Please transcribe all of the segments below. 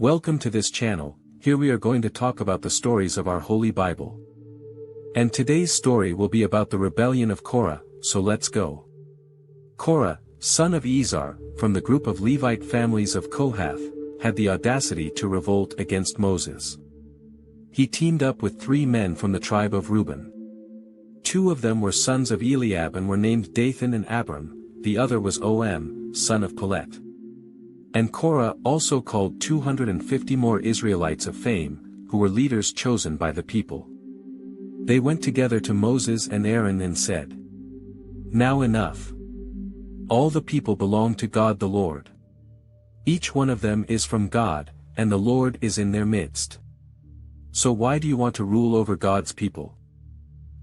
Welcome to this channel. Here we are going to talk about the stories of our Holy Bible. And today's story will be about the Rebellion of Korah, so let's go. Korah, son of Izhar, from the group of Levite families of Kohath, had the audacity to revolt against Moses. He teamed up with 3 men from the tribe of Reuben. 2 of them were sons of Eliab and were named Dathan and Abiram, the other was son of Pelet. And Korah also called 250 more Israelites of fame, who were leaders chosen by the people. They went together to Moses and Aaron and said, "Now enough. All the people belong to God the Lord. Each one of them is from God, and the Lord is in their midst. So why do you want to rule over God's people?"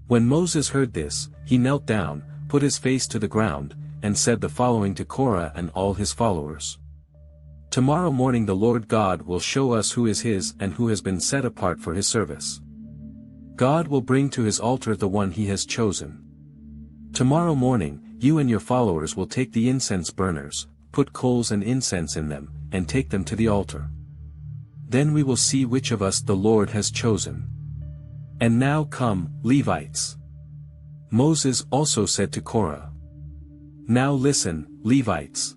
When Moses heard this, he knelt down, put his face to the ground, and said the following to Korah and all his followers. "Tomorrow morning the Lord God will show us who is his and who has been set apart for his service. God will bring to his altar the one he has chosen. Tomorrow morning, you and your followers will take the incense burners, put coals and incense in them, and take them to the altar. Then we will see which of us the Lord has chosen. And now come, Levites." Moses also said to Korah, "Now listen, Levites.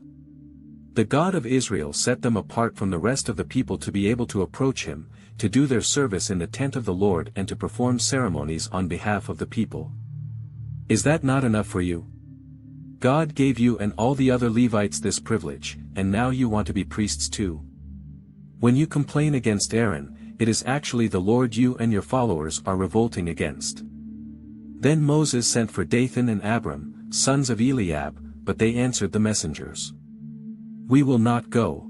The God of Israel set them apart from the rest of the people to be able to approach him, to do their service in the tent of the Lord and to perform ceremonies on behalf of the people. Is that not enough for you? God gave you and all the other Levites this privilege, and now you want to be priests too. When you complain against Aaron, it is actually the Lord you and your followers are revolting against." Then Moses sent for Dathan and Abiram, sons of Eliab, but they answered the messengers, "We will not go.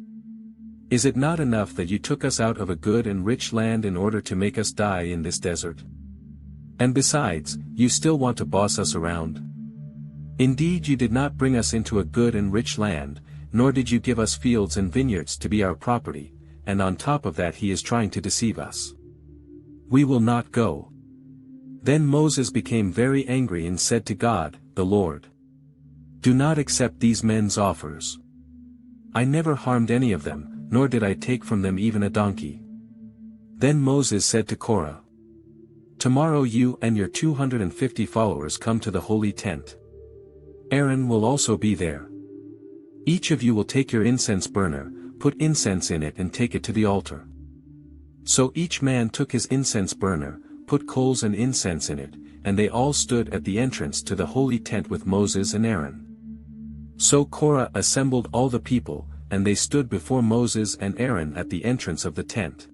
Is it not enough that you took us out of a good and rich land in order to make us die in this desert? And besides, you still want to boss us around? Indeed, you did not bring us into a good and rich land, nor did you give us fields and vineyards to be our property, and on top of that he is trying to deceive us. We will not go." Then Moses became very angry and said to God, the Lord, "Do not accept these men's offers. I never harmed any of them, nor did I take from them even a donkey." Then Moses said to Korah, "Tomorrow you and your 250 followers come to the holy tent. Aaron will also be there. Each of you will take your incense burner, put incense in it and take it to the altar." So each man took his incense burner, put coals and incense in it, and they all stood at the entrance to the holy tent with Moses and Aaron. So Korah assembled all the people, and they stood before Moses and Aaron at the entrance of the tent.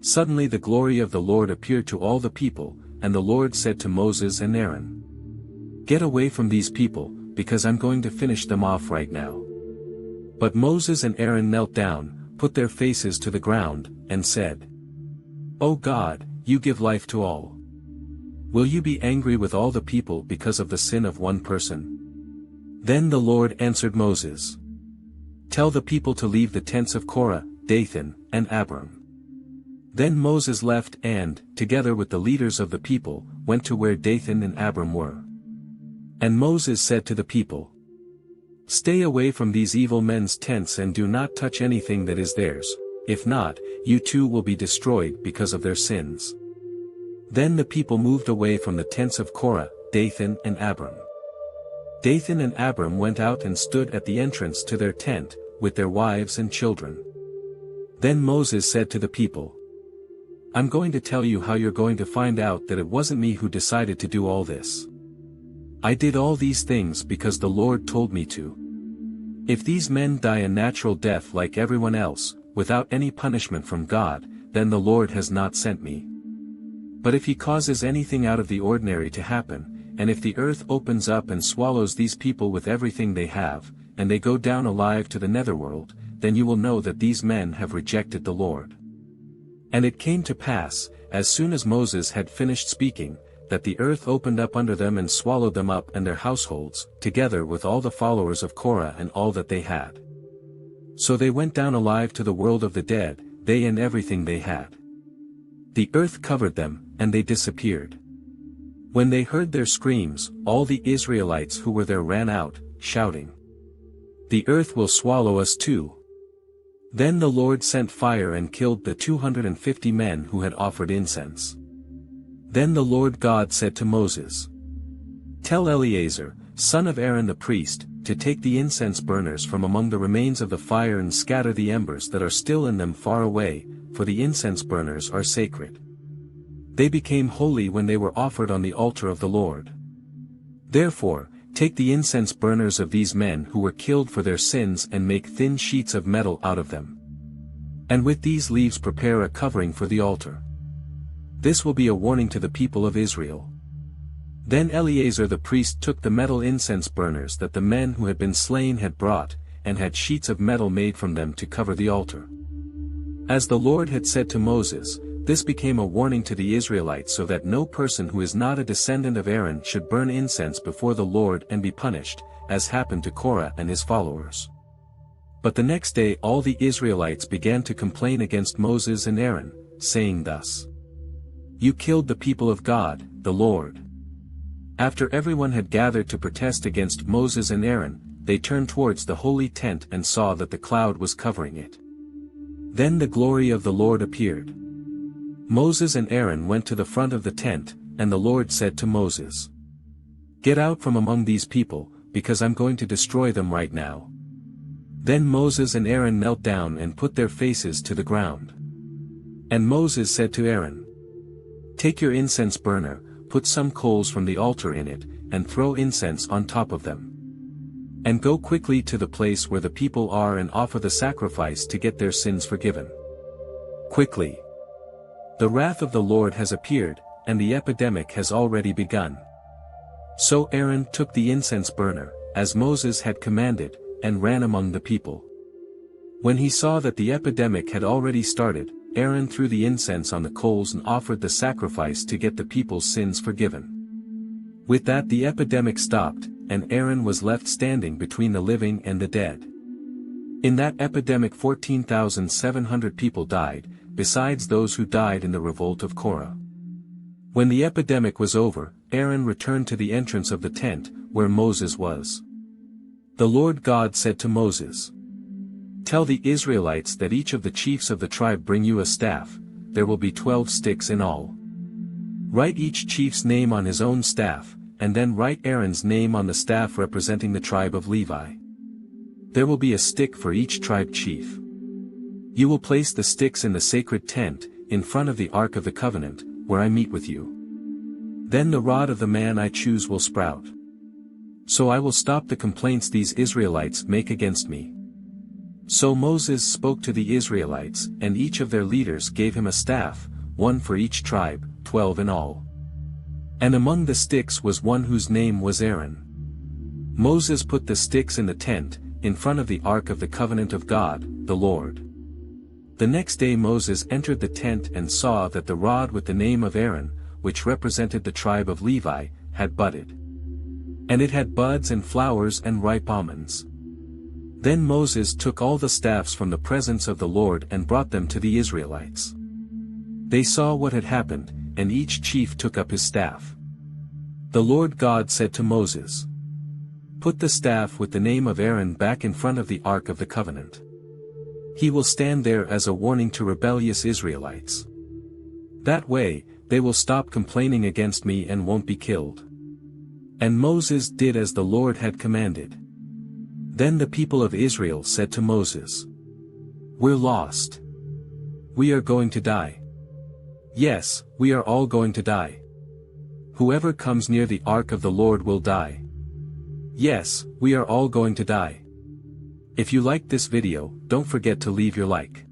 Suddenly the glory of the Lord appeared to all the people, and the Lord said to Moses and Aaron, "Get away from these people, because I'm going to finish them off right now." But Moses and Aaron knelt down, put their faces to the ground, and said, "O God, you give life to all. Will you be angry with all the people because of the sin of one person?" Then the Lord answered Moses, "Tell the people to leave the tents of Korah, Dathan, and Abiram." Then Moses left and, together with the leaders of the people, went to where Dathan and Abiram were. And Moses said to the people, "Stay away from these evil men's tents and do not touch anything that is theirs, if not, you too will be destroyed because of their sins." Then the people moved away from the tents of Korah, Dathan and Abiram. Dathan and Abiram went out and stood at the entrance to their tent, with their wives and children. Then Moses said to the people, "I'm going to tell you how you're going to find out that it wasn't me who decided to do all this. I did all these things because the Lord told me to. If these men die a natural death like everyone else, without any punishment from God, then the Lord has not sent me. But if he causes anything out of the ordinary to happen, and if the earth opens up and swallows these people with everything they have, and they go down alive to the netherworld, then you will know that these men have rejected the Lord." And it came to pass, as soon as Moses had finished speaking, that the earth opened up under them and swallowed them up and their households, together with all the followers of Korah and all that they had. So they went down alive to the world of the dead, they and everything they had. The earth covered them, and they disappeared. When they heard their screams, all the Israelites who were there ran out, shouting, "The earth will swallow us too." Then the Lord sent fire and killed the 250 men who had offered incense. Then the Lord God said to Moses, "Tell Eleazar, son of Aaron the priest, to take the incense burners from among the remains of the fire and scatter the embers that are still in them far away, for the incense burners are sacred. They became holy when they were offered on the altar of the Lord. Therefore, take the incense burners of these men who were killed for their sins and make thin sheets of metal out of them. And with these leaves prepare a covering for the altar. This will be a warning to the people of Israel." Then Eleazar the priest took the metal incense burners that the men who had been slain had brought, and had sheets of metal made from them to cover the altar. As the Lord had said to Moses, this became a warning to the Israelites so that no person who is not a descendant of Aaron should burn incense before the Lord and be punished, as happened to Korah and his followers. But the next day all the Israelites began to complain against Moses and Aaron, saying thus, "You killed the people of God, the Lord." After everyone had gathered to protest against Moses and Aaron, they turned towards the holy tent and saw that the cloud was covering it. Then the glory of the Lord appeared. Moses and Aaron went to the front of the tent, and the Lord said to Moses, "Get out from among these people, because I'm going to destroy them right now." Then Moses and Aaron knelt down and put their faces to the ground. And Moses said to Aaron, "Take your incense burner, put some coals from the altar in it, and throw incense on top of them. And go quickly to the place where the people are and offer the sacrifice to get their sins forgiven. Quickly. The wrath of the Lord has appeared, and the epidemic has already begun." So Aaron took the incense burner, as Moses had commanded, and ran among the people. When he saw that the epidemic had already started, Aaron threw the incense on the coals and offered the sacrifice to get the people's sins forgiven. With that the epidemic stopped, and Aaron was left standing between the living and the dead. In that epidemic 14,700 people died, besides those who died in the revolt of Korah. When the epidemic was over, Aaron returned to the entrance of the tent, where Moses was. The Lord God said to Moses, "Tell the Israelites that each of the chiefs of the tribe bring you a staff, there will be 12 sticks in all. Write each chief's name on his own staff, and then write Aaron's name on the staff representing the tribe of Levi. There will be a stick for each tribe chief. You will place the sticks in the sacred tent, in front of the Ark of the Covenant, where I meet with you. Then the rod of the man I choose will sprout. So I will stop the complaints these Israelites make against me." So Moses spoke to the Israelites, and each of their leaders gave him a staff, one for each tribe, 12 in all. And among the sticks was one whose name was Aaron. Moses put the sticks in the tent, in front of the Ark of the Covenant of God, the Lord. The next day Moses entered the tent and saw that the rod with the name of Aaron, which represented the tribe of Levi, had budded. And it had buds and flowers and ripe almonds. Then Moses took all the staffs from the presence of the Lord and brought them to the Israelites. They saw what had happened, and each chief took up his staff. The Lord God said to Moses, "Put the staff with the name of Aaron back in front of the Ark of the Covenant. He will stand there as a warning to rebellious Israelites. That way, they will stop complaining against me and won't be killed." And Moses did as the Lord had commanded. Then the people of Israel said to Moses, "We're lost. We are going to die. Yes, we are all going to die. Whoever comes near the ark of the Lord will die. Yes, we are all going to die." If you liked this video, don't forget to leave your like.